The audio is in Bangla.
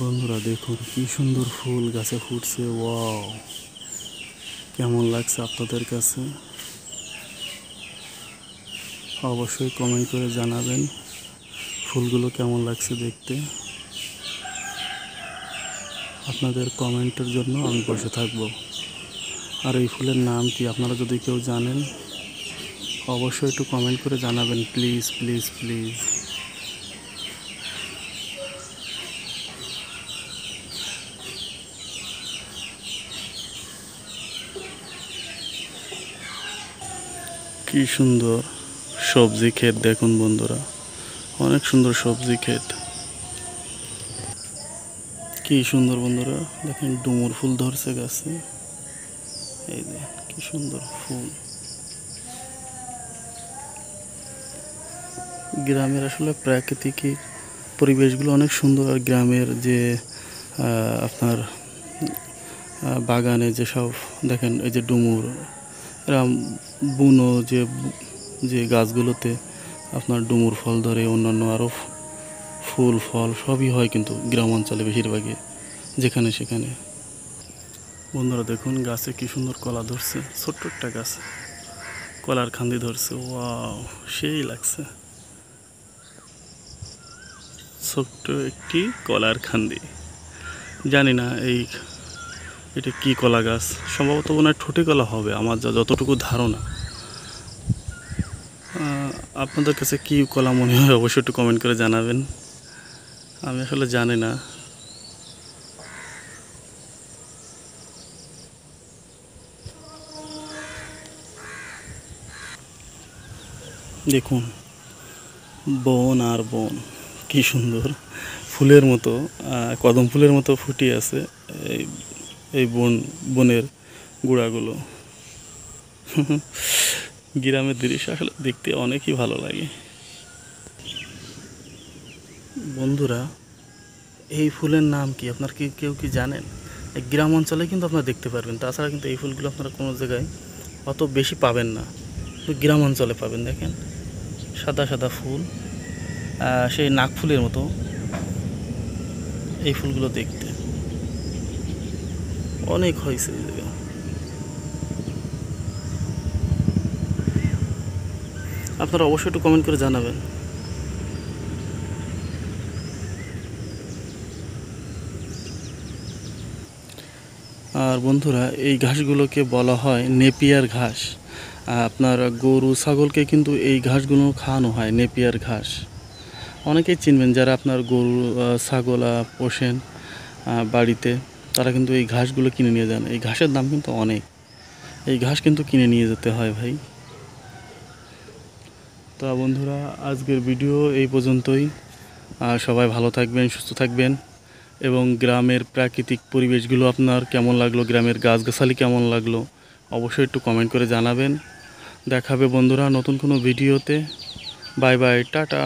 বন্ধুরা দেখুন কি সুন্দর ফুল গাছে ফুটছে। ওয়াও, কেমন লাগছে আপনাদের কাছে? অবশ্যই কমেন্ট করে জানাবেন ফুলগুলো কেমন লাগছে দেখতে। আপনাদের কমেন্টের জন্য আমি বসে থাকব। আর এই ফুলের নাম কি আপনারা যদি কেউ জানেন অবশ্যই একটু কমেন্ট করে জানাবেন, প্লিজ প্লিজ প্লিজ। কি সুন্দর সবজি ক্ষেত দেখুন বন্ধুরা, অনেক সুন্দর সবজি ক্ষেত। কি সুন্দর বন্ধুরা, দেখেন ডুমুর ফুল ধরছে গাছে। এই যে কি সুন্দর ফুল। গ্রামের আসলে প্রাকৃতিক পরিবেশগুলো অনেক সুন্দর। আর গ্রামের যে আপনার বাগানে যেসব দেখেন, এই যে ডুমুর, এরা বুনো যে যে গাছগুলোতে আপনার ডুমুর ফল ধরে, অন্যান্য আরও ফুল ফল সবই হয় কিন্তু গ্রাম অঞ্চলে বেশিরভাগই, যেখানে সেখানে। বন্ধুরা দেখুন গাছে কি সুন্দর কলা ধরছে, ছোট্ট একটা গাছ কলার খান্দি ধরছে। ওয়াও, সেই লাগছে, ছোট্ট একটি কলার খান্দি। জানি না এটা কি কলা গাছ, সম্ভবত মনে হয় ঠুটি কলা হবে আমার যতটুকু ধারণা। আপনাদের কাছে কি কলা মনে হয় অবশ্যই একটু কমেন্ট করে জানাবেন, আমি আসলে জানি না। দেখুন বন আর বন, কি সুন্দর ফুলের মতো, কদম ফুলের মতো ফুটিয়ে আছে এই এই বনের গুঁড়াগুলো। গ্রামের দৃশ্য আসলে দেখতে অনেকই ভালো লাগে। বন্ধুরা এই ফুলের নাম কি আপনার কেউ কি জানেন? এই গ্রাম অঞ্চলে কিন্তু আপনারা দেখতে পারবেন, তাছাড়া কিন্তু এই ফুলগুলো আপনারা কোনো জায়গায় অত বেশি পাবেন না, কিন্তু গ্রাম অঞ্চলে পাবেন। দেখেন সাদা সাদা ফুল, সেই নাক ফুলের মতো এই ফুলগুলো দেখতে অনেক হয়েছে এই জায়গায়। আপনারা অবশ্যই একটু কমেন্ট করে জানাবেন। আর বন্ধুরা এই ঘাসগুলোকে বলা হয় নেপিয়ার ঘাস। আপনার গরু ছাগলকে কিন্তু এই ঘাসগুলো খাওয়ানো হয়, নেপিয়ার ঘাস। অনেকেই চিনবেন যারা আপনার গরু ছাগল পোষেন বাড়িতে, তারা কিন্তু এই ঘাসগুলো কিনে নিয়ে যান। এই ঘাসের দাম কিন্তু অনেক, এই ঘাস কিন্তু কিনে নিয়ে যেতে হয় ভাই। তো বন্ধুরা আজকের ভিডিও এই পর্যন্তই। সবাই ভালো থাকবেন, সুস্থ থাকবেন, এবং গ্রামের প্রাকৃতিক পরিবেশগুলো আপনার কেমন লাগলো, গ্রামের গাছগাছালি কেমন লাগলো অবশ্যই একটু কমেন্ট করে জানাবেন। দেখাবে বন্ধুরা নতুন কোনো ভিডিওতে। Bye bye, tata.